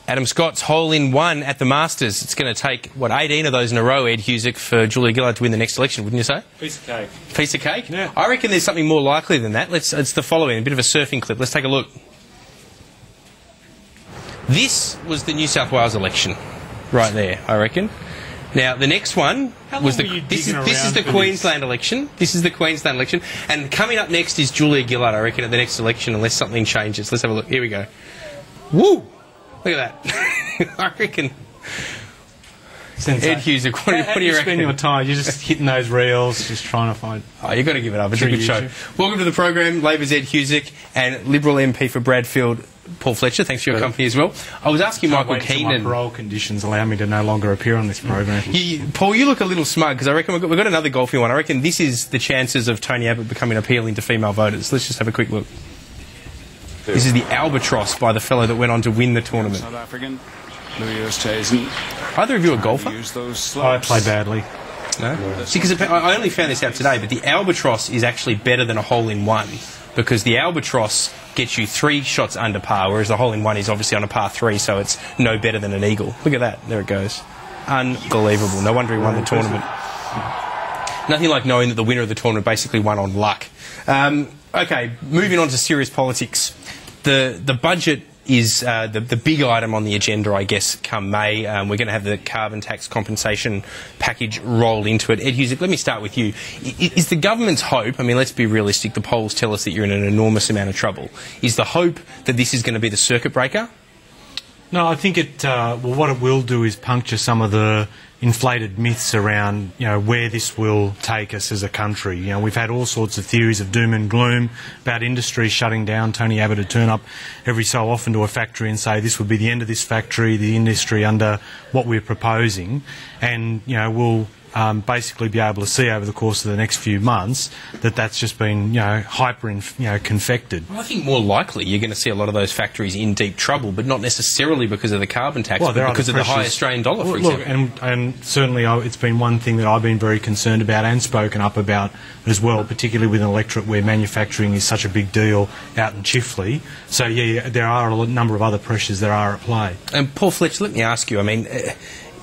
Adam Scott's hole-in-one at the Masters. It's going to take, what, 18 of those in a row, Ed Husic, for Julia Gillard to win the next election, wouldn't you say? Piece of cake. Piece of cake? Yeah. I reckon there's something more likely than that. It's the following, a bit of a surfing clip. Let's take a look. This was the New South Wales election, right there, I reckon. Now, the next one was this is the Queensland election. This is the Queensland election. And coming up next is Julia Gillard, I reckon, at the next election, unless something changes. Let's have a look. Here we go. Woo! Look at that. I reckon. Ed Husic, what do you reckon? You spend your time? You're just hitting those reels, just trying to find... Oh, you've got to give it up. It's a good show. Welcome to the program, Labor's Ed Husic and Liberal MP for Bradfield, Paul Fletcher. Thanks for your company as well. I was asking Michael Keenan... My parole conditions allow me to no longer appear on this program. Paul, you look a little smug, because I reckon we've got another golfing one. I reckon this is the chances of Tony Abbott becoming appealing to female voters. Let's just have a quick look. This is the Albatross by the fellow that went on to win the tournament. South African, Louis Oosthuizen. Either of you a golfer? I play badly. No? See, because I only found this out today, but the Albatross is actually better than a hole-in-one, because the Albatross gets you 3 shots under par, whereas the hole-in-one is obviously on a par 3, so it's no better than an eagle. Look at that. There it goes. Unbelievable. No wonder he won the tournament. Nothing like knowing that the winner of the tournament basically won on luck. Okay, moving on to serious politics. The budget is the big item on the agenda, I guess, come May. We're going to have the carbon tax compensation package rolled into it. Ed Husic, let me start with you. Is the government's hope, I mean, let's be realistic, the polls tell us that you're in an enormous amount of trouble. Is the hope that this is going to be the circuit breaker? No, I think what it will do is puncture some of the inflated myths around, where this will take us as a country. We've had all sorts of theories of doom and gloom about industry shutting down. Tony Abbott would turn up every so often to a factory and say this would be the end of this factory, the industry under what we're proposing, and we'll basically be able to see over the course of the next few months that that's just been confected. Well, I think more likely you're going to see a lot of those factories in deep trouble, but not necessarily because of the carbon tax, but because of the high Australian dollar, for example. And certainly it's been one thing that I've been very concerned about and spoken up about as well, particularly with an electorate where manufacturing is such a big deal out in Chifley. So, yeah, there are a number of other pressures that are at play. And Paul Fletcher, let me ask you, I mean...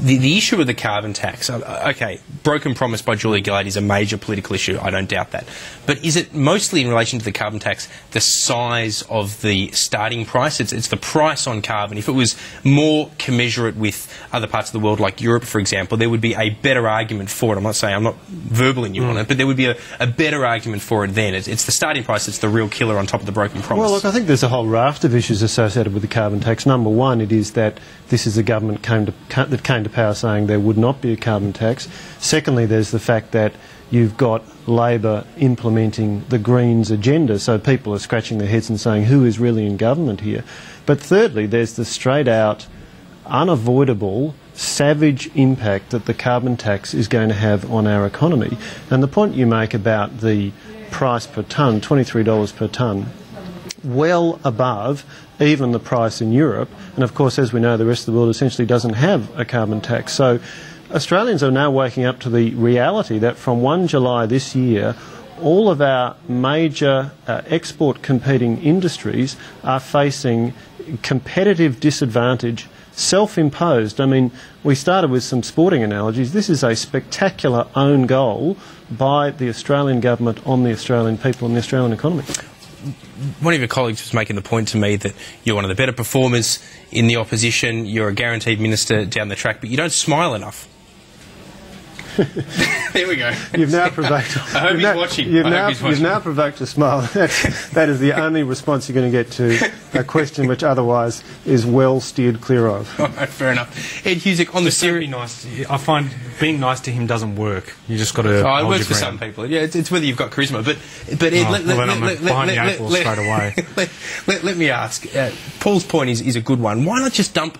The issue with the carbon tax, okay, broken promise by Julia Gillard is a major political issue, I don't doubt that. But is it mostly in relation to the carbon tax the size of the starting price? It's the price on carbon. If it was more commensurate with other parts of the world, like Europe, for example, there would be a better argument for it. I'm not saying, I'm not verbaling you on it, but there would be a better argument for it then. It's the starting price that's the real killer on top of the broken promise. Well, look, I think there's a whole raft of issues associated with the carbon tax. Number one, it is that this is a government that came to power saying there would not be a carbon tax. Secondly, there's the fact that you've got Labor implementing the Greens agenda, so people are scratching their heads and saying, who is really in government here? But thirdly, there's the straight-out, unavoidable, savage impact that the carbon tax is going to have on our economy. And the point you make about the price per tonne, $23 per tonne, well above even the price in Europe, and of course, as we know, the rest of the world essentially doesn't have a carbon tax. So Australians are now waking up to the reality that from 1 July this year, all of our major export competing industries are facing competitive disadvantage, self-imposed. I mean, we started with some sporting analogies. This is a spectacular own goal by the Australian government on the Australian people and the Australian economy. One of your colleagues was making the point to me that you're one of the better performers in the opposition, you're a guaranteed minister down the track, but you don't smile enough. There we go. You've now provoked. I hope he's watching. You've now provoked a smile. That is the only response you're going to get to a question which otherwise is well steered clear of. All right, fair enough. Ed Husic, on the series. Nice. I find being nice to him doesn't work. You just got to. Oh, it works for some people. Yeah, it's whether you've got charisma. But Ed, let me ask. Paul's point is a good one. Why not just dump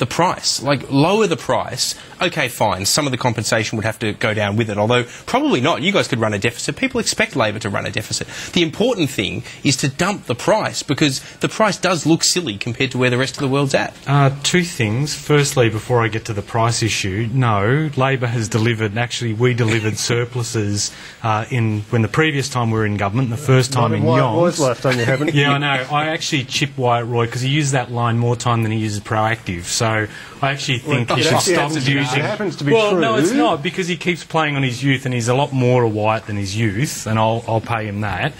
the price. Like, lower the price. Okay, fine. Some of the compensation would have to go down with it, although probably not. You guys could run a deficit. People expect Labor to run a deficit. The important thing is to dump the price, because the price does look silly compared to where the rest of the world's at. Two things. Firstly, before I get to the price issue, no, Labor has delivered, actually we delivered surpluses when the previous time we were in government, the first time in Yonks. Lifetime you haven't. Yeah, I know. I actually chipped Wyatt Roy because he used that line more time than he uses proactive. So I actually think he should stop using. It happens to be well, true. no, it's not, because he keeps playing on his youth, and he's a lot more a Wyatt than his youth, and I'll pay him that.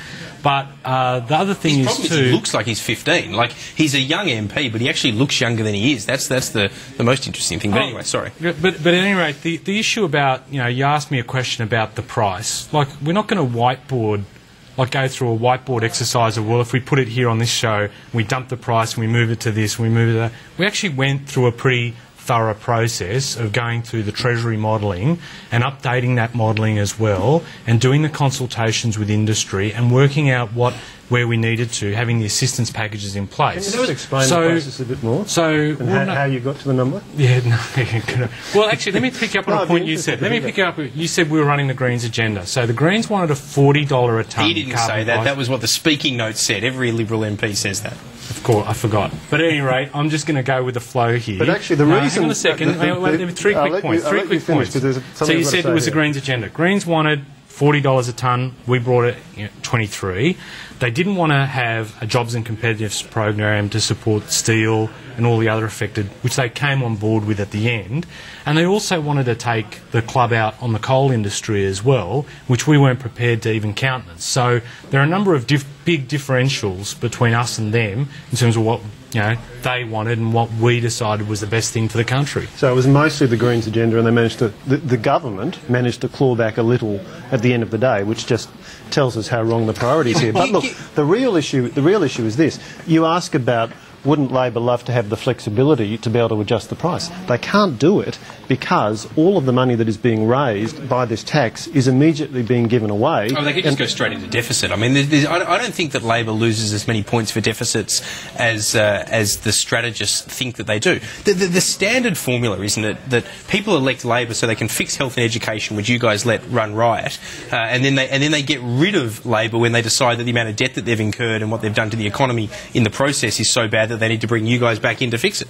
But the other thing His problem is he looks like he's 15. Like, he's a young MP, but he actually looks younger than he is. That's the most interesting thing. But anyway, sorry. But at any rate, the issue about, you asked me a question about the price. Like, we're not going to go through a whiteboard exercise of, well, if we put it here on this show, we dump the price and we move it to this, and we move it to that. We actually went through a pretty thorough process of going through the Treasury modelling and updating that modelling as well, and doing the consultations with industry and working out where we needed to, having the assistance packages in place. Can you just explain the process a bit more? How you got to the number? Yeah, no. Well, actually, let me pick up on a point you said. You said we were running the Greens agenda. So the Greens wanted a $40 a tonne. He didn't say that. That was what the speaking note said. Every Liberal MP says that. Of course, I forgot. But at any rate, I'm just going to go with the flow here. But actually, the reason... Hang on a second. Three quick points. So you said it was the Greens agenda. Greens wanted $40 a tonne. We brought it 23. They didn't want to have a jobs and competitiveness program to support steel and all the other affected, which they came on board with at the end. And they also wanted to take the club out on the coal industry as well, which we weren't prepared to even countenance. So there are a number of big differentials between us and them in terms of what they wanted and what we decided was the best thing for the country. So it was mostly the Greens agenda, and the government managed to claw back a little at the end of the day, which just tells us how wrong the priorities here. But look, the real issue is this. You ask about, wouldn't Labor love to have the flexibility to be able to adjust the price? They can't do it because all of the money that is being raised by this tax is immediately being given away. Oh, they could just go straight into deficit. I mean, I don't think that Labor loses as many points for deficits as the strategists think that they do. The standard formula, isn't it, that people elect Labor so they can fix health and education, which you guys let run riot, and then they get rid of Labor when they decide that the amount of debt that they've incurred and what they've done to the economy in the process is so bad that they need to bring you guys back in to fix it.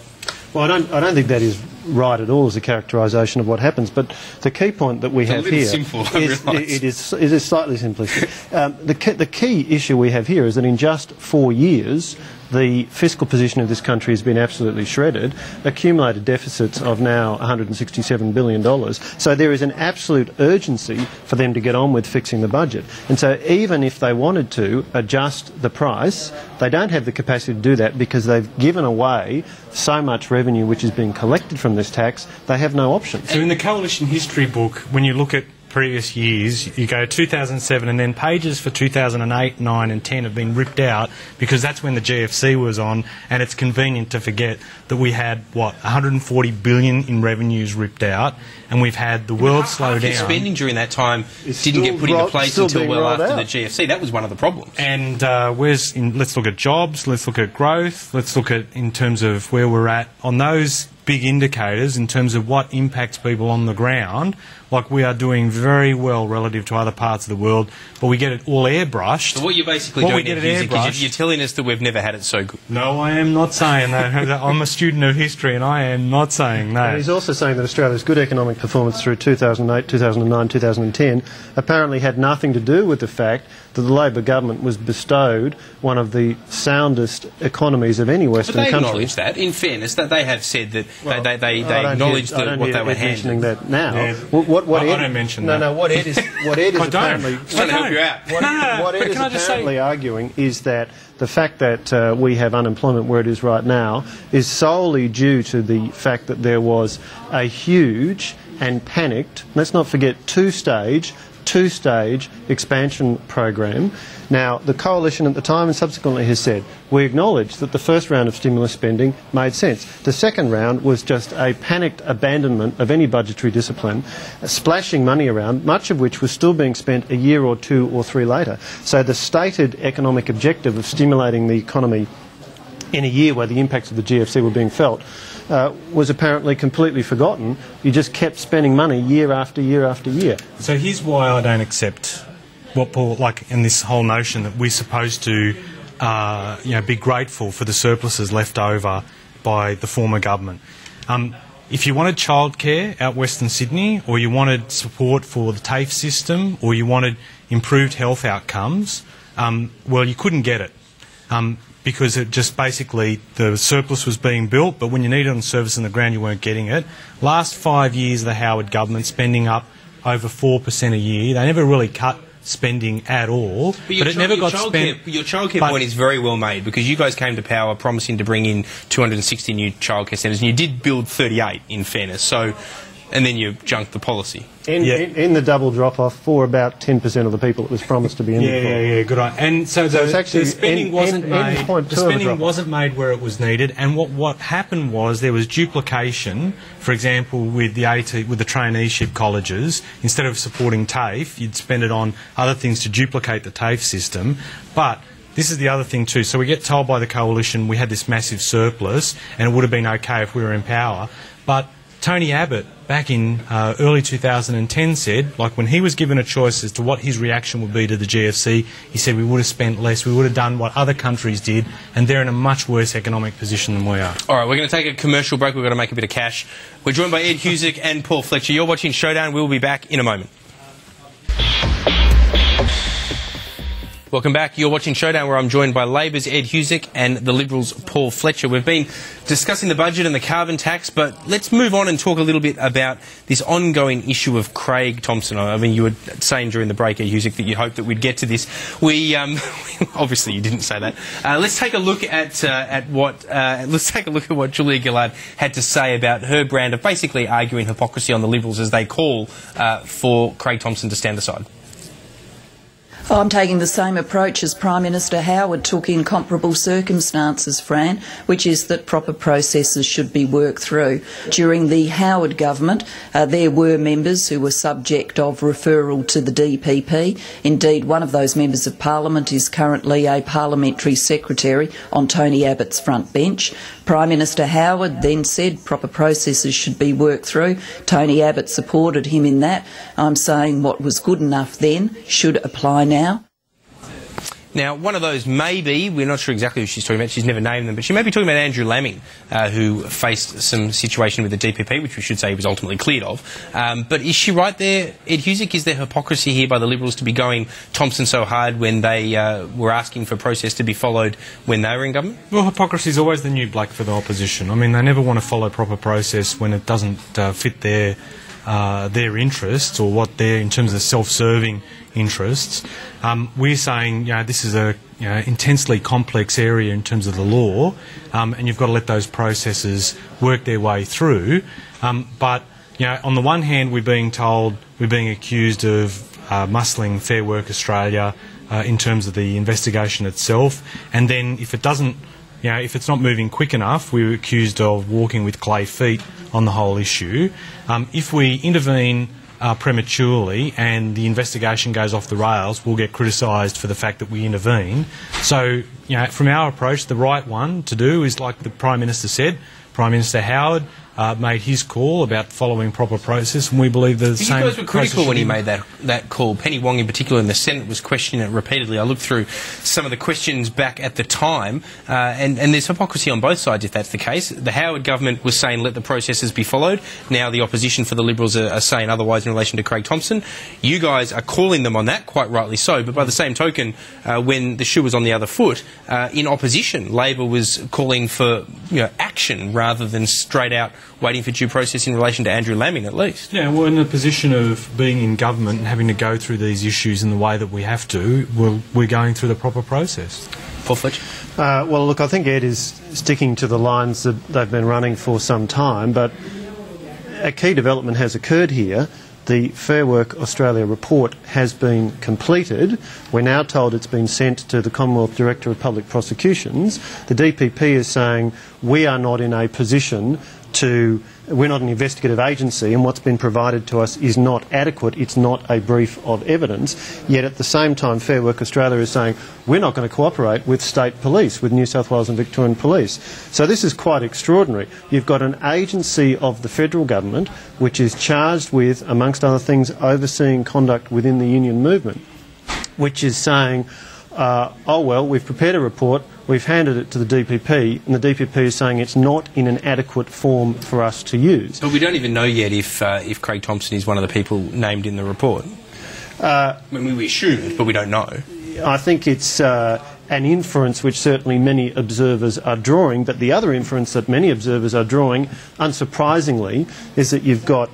Well, I don't think that is right at all as a characterisation of what happens. But the key point that we have here it is slightly simplistic. The key issue we have here is that in just 4 years, the fiscal position of this country has been absolutely shredded, accumulated deficits of now $167 billion. So there is an absolute urgency for them to get on with fixing the budget. And so even if they wanted to adjust the price, they don't have the capacity to do that because they've given away so much revenue which is being collected from this tax, they have no option. So in the coalition history book, when you look at previous years, you go 2007 and then pages for 2008, 9 and 10 have been ripped out because that's when the GFC was on, and it's convenient to forget that we had, 140 billion in revenues ripped out, and we've had the world slow down. Spending during that time didn't get put into place until well after the GFC. That was one of the problems. And let's look at jobs, let's look at growth, let's look at in terms of where we're at on those big indicators in terms of what impacts people on the ground. Like, we are doing very well relative to other parts of the world, but we get it all airbrushed. So what you're basically doing is you're telling us that we've never had it so good. No, I am not saying that. I'm a student of history, and I am not saying that. And he's also saying that Australia's good economic performance through 2008, 2009, 2010 apparently had nothing to do with the fact that the Labor government was bestowed one of the soundest economies of any Western country. But they acknowledge that. In fairness, that they have said that they acknowledge what they were handling. That now. Yeah. I don't mention that. No, what Ed is apparently... trying to help you out. What Ed is apparently arguing is that the fact that we have unemployment where it is right now is solely due to the fact that there was a huge and panicked, let's not forget, two-stage expansion program. Now, the coalition at the time and subsequently has said, we acknowledge that the first round of stimulus spending made sense. The second round was just a panicked abandonment of any budgetary discipline, splashing money around, much of which was still being spent a year or 2 or 3 later. So the stated economic objective of stimulating the economy in a year where the impacts of the GFC were being felt, was apparently completely forgotten. You just kept spending money year after year after year. So here's why I don't accept what Paul, like, in this whole notion that we're supposed to, be grateful for the surpluses left over by the former government. If you wanted childcare out Western Sydney, or you wanted support for the TAFE system, or you wanted improved health outcomes, well, you couldn't get it. Because it just basically, the surplus was being built, but when you needed it on service in the ground, you weren't getting it. Last 5 years of the Howard government spending up over 4% a year. They never really cut spending at all, but it never got spent. Your childcare point is very well made, because you guys came to power promising to bring in 260 new childcare centres, and you did build 38, in fairness. So, and then you junked the policy. In the double drop-off, for about 10% of the people it was promised to be in there. Yeah, good on. And so the spending wasn't made. The spending wasn't made where it was needed. And what happened was there was duplication. For example, with the traineeship colleges, instead of supporting TAFE, you'd spend it on other things to duplicate the TAFE system. But this is the other thing too. So we get told by the coalition we had this massive surplus, and it would have been okay if we were in power. But Tony Abbott, back in early 2010, said, like, when he was given a choice as to what his reaction would be to the GFC, he said we would have spent less, we would have done what other countries did, and they're in a much worse economic position than we are. All right, we're going to take a commercial break. We've got to make a bit of cash. We're joined by Ed Husic and Paul Fletcher. You're watching Showdown. We'll be back in a moment. Welcome back. You're watching Showdown, where I'm joined by Labor's Ed Husic and the Liberals' Paul Fletcher. We've been discussing the budget and the carbon tax, but let's move on and talk a little bit about this ongoing issue of Craig Thomson. I mean, you were saying during the break, Ed Husic, that you hoped that we'd get to this. We obviously you didn't say that. Let's take a look at what Julia Gillard had to say about her brand of basically arguing hypocrisy on the Liberals, as they call for Craig Thomson to stand aside. I'm taking the same approach as Prime Minister Howard took in comparable circumstances, Fran, which is that proper processes should be worked through. During the Howard government, there were members who were subject of referral to the DPP. Indeed, one of those members of Parliament is currently a parliamentary secretary on Tony Abbott's front bench. Prime Minister Howard then said proper processes should be worked through. Tony Abbott supported him in that. I'm saying what was good enough then should apply now. Now, one of those may be, we're not sure exactly who she's talking about, she's never named them, but she may be talking about Andrew Laming, who faced some situation with the DPP, which we should say he was ultimately cleared of. But is she right there, Ed Husic? Is there hypocrisy here by the Liberals to be going Thomson so hard when they were asking for process to be followed when they were in government? Well, hypocrisy is always the new black for the opposition. I mean, they never want to follow proper process when it doesn't fit their interests, or what they're, in terms of self-serving interests. We're saying, this is a intensely complex area in terms of the law, and you've got to let those processes work their way through. But on the one hand, we're being accused of muscling Fair Work Australia in terms of the investigation itself, and then if it doesn't, if it's not moving quick enough, we're accused of walking with clay feet on the whole issue. If we intervene prematurely and the investigation goes off the rails, we'll get criticised for the fact that we intervene. So, from our approach, the right one to do is, like the Prime Minister said, Prime Minister Howard made his call about following proper process, and we believe the same. You guys were critical when he made that call. Penny Wong, in particular, in the Senate, was questioning it repeatedly. I looked through some of the questions back at the time, and there's hypocrisy on both sides if that's the case. The Howard government was saying let the processes be followed. Now the opposition for the Liberals are saying otherwise in relation to Craig Thomson. You guys are calling them on that, quite rightly so, but by the same token, when the shoe was on the other foot, in opposition, Labor was calling for action rather than straight out waiting for due process in relation to Andrew Laming, at least. Yeah, we're in the position of being in government and having to go through these issues in the way that we have to. We're going through the proper process. Paul Fletcher? Well, look, I think Ed is sticking to the lines that they've been running for some time, but a key development has occurred here. The Fair Work Australia report has been completed. We're now told it's been sent to the Commonwealth Director of Public Prosecutions. The DPP is saying we are not in a position we're not an investigative agency, and what's been provided to us is not adequate. It's not a brief of evidence. Yet at the same time, Fair Work Australia is saying we're not going to cooperate with state police, with New South Wales and Victorian police. So this is quite extraordinary. You've got an agency of the federal government which is charged with, amongst other things, overseeing conduct within the union movement, which is saying, oh well, we've prepared a report, we've handed it to the DPP, and the DPP is saying it's not in an adequate form for us to use. But we don't even know yet if Craig Thompson is one of the people named in the report. I mean, we assume it, but we don't know. I think it's an inference which certainly many observers are drawing, but the other inference that many observers are drawing, unsurprisingly, is that you've got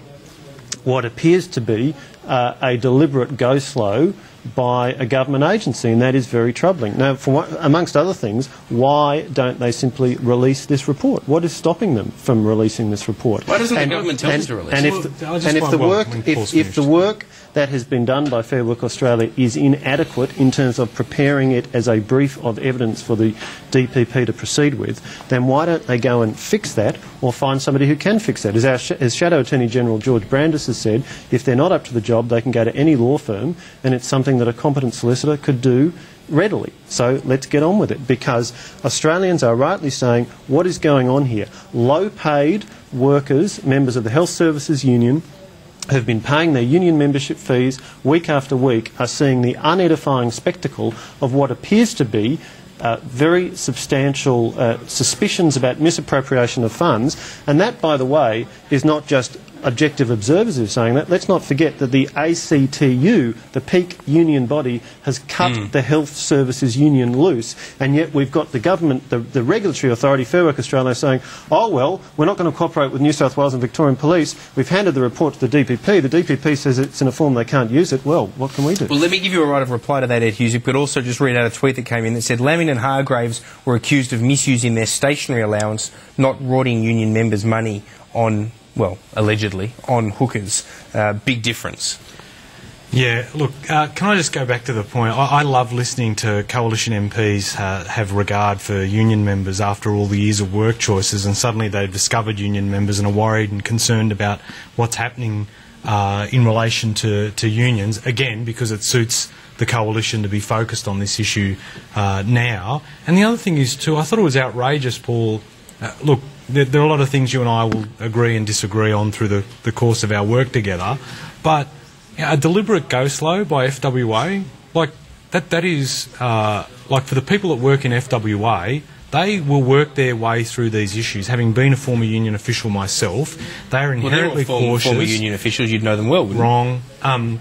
what appears to be a deliberate go-slow by a government agency, and that is very troubling. Now, amongst other things, why don't they simply release this report? What is stopping them from releasing this report? Why doesn't the government tell us to release it? If the work that has been done by Fair Work Australia is inadequate in terms of preparing it as a brief of evidence for the DPP to proceed with, then why don't they go and fix that, or find somebody who can fix that? As Shadow Attorney General George Brandis has said, if they're not up to the job, they can go to any law firm, and it's something that a competent solicitor could do readily. So let's get on with it, because Australians are rightly saying, what is going on here? Low-paid workers, members of the Health Services Union, who've been paying their union membership fees week after week, are seeing the unedifying spectacle of what appears to be very substantial suspicions about misappropriation of funds. And that, by the way, is not just objective observers who are saying that. Let's not forget that the ACTU, the peak union body, has cut the Health Services Union loose, and yet we've got the government, the regulatory authority, Fair Work Australia, saying, oh well, we're not going to cooperate with New South Wales and Victorian Police. We've handed the report to the DPP. The DPP says it's in a form they can't use it. Well, what can we do? Well, let me give you a right of reply to that, Ed Husic, but also just read out a tweet that came in that said Laming and Hargraves were accused of misusing their stationery allowance, not rotting union members' money on, well, allegedly, on hookers. Big difference. Yeah, look, can I just go back to the point? I love listening to coalition MPs have regard for union members after all the years of work choices, and suddenly they've discovered union members and are worried and concerned about what's happening in relation to unions, again, because it suits the coalition to be focused on this issue now. And the other thing is, too, I thought it was outrageous, Paul. Look, there are a lot of things you and I will agree and disagree on through the course of our work together, but a deliberate go-slow by FWA, like, that is, like, for the people that work in FWA, they will work their way through these issues. Having been a former union official myself, they are inherently cautious. Former union officials, you'd know them well, wouldn't you? Wrong.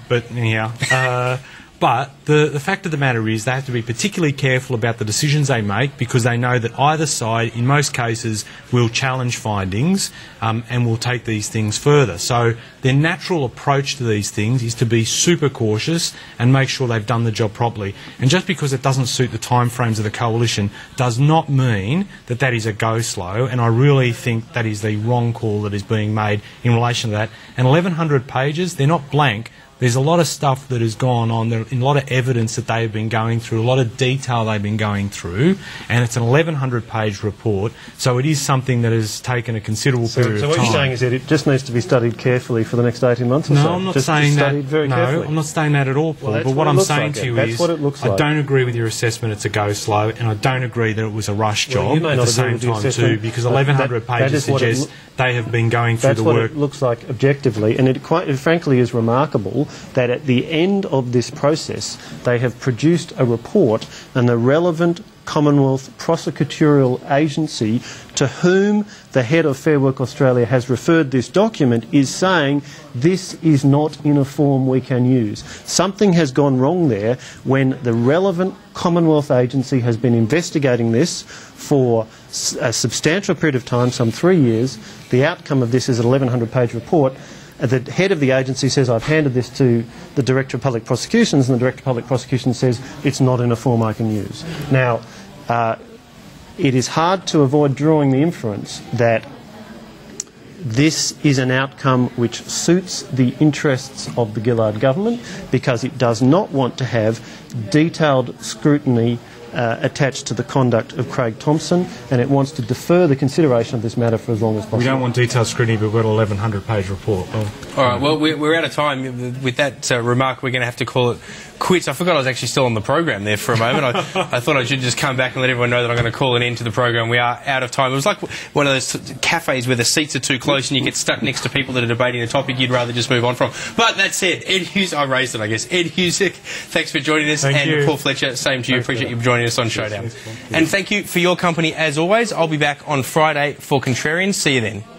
But anyhow, but the fact of the matter is they have to be particularly careful about the decisions they make, because they know that either side, in most cases, will challenge findings and will take these things further. So their natural approach to these things is to be super cautious and make sure they've done the job properly. And just because it doesn't suit the timeframes of the coalition does not mean that that is a go-slow, and I really think that is the wrong call that is being made in relation to that. And 1,100 pages, they're not blank. There's a lot of stuff that has gone on, there, a lot of evidence that they've been going through, a lot of detail they've been going through, and it's an 1,100-page report, so it is something that has taken a considerable period of time. So what you're saying is that it just needs to be studied carefully for the next 18 months or so? No, I'm not saying that. No, I'm not saying that at all, Paul. Well, but what I'm saying to you is, I don't agree with your assessment it's a go-slow, and I don't agree that it was a rush job at the same time too, because 1,100 pages suggests they have been going through the work. That's what it looks like objectively, and it frankly is remarkable that at the end of this process they have produced a report, and the relevant Commonwealth prosecutorial agency to whom the head of Fair Work Australia has referred this document is saying this is not in a form we can use. Something has gone wrong there when the relevant Commonwealth agency has been investigating this for a substantial period of time, some 3 years. The outcome of this is an 1,100-page report. The head of the agency says, I've handed this to the Director of Public Prosecutions, and the Director of Public Prosecutions says, it's not in a form I can use. Now, it is hard to avoid drawing the inference that this is an outcome which suits the interests of the Gillard government, because it does not want to have detailed scrutiny attached to the conduct of Craig Thompson, and it wants to defer the consideration of this matter for as long as possible. We don't want detailed scrutiny, but we've got an 1,100-page report. Well, all right, well, we're out of time. With that remark, we're going to have to call it quits. I forgot I was actually still on the program there for a moment. I thought I should just come back and let everyone know that I'm going to call an end to the program. We are out of time. It was like one of those cafes where the seats are too close and you get stuck next to people that are debating a topic you'd rather just move on from. But that said, Ed Husic, I raised it, I guess. Ed Husic, thanks for joining us. Thank you. Paul Fletcher, same to you. Appreciate you joining us on Showdown. And thank you for your company as always. I'll be back on Friday for Contrarians. See you then.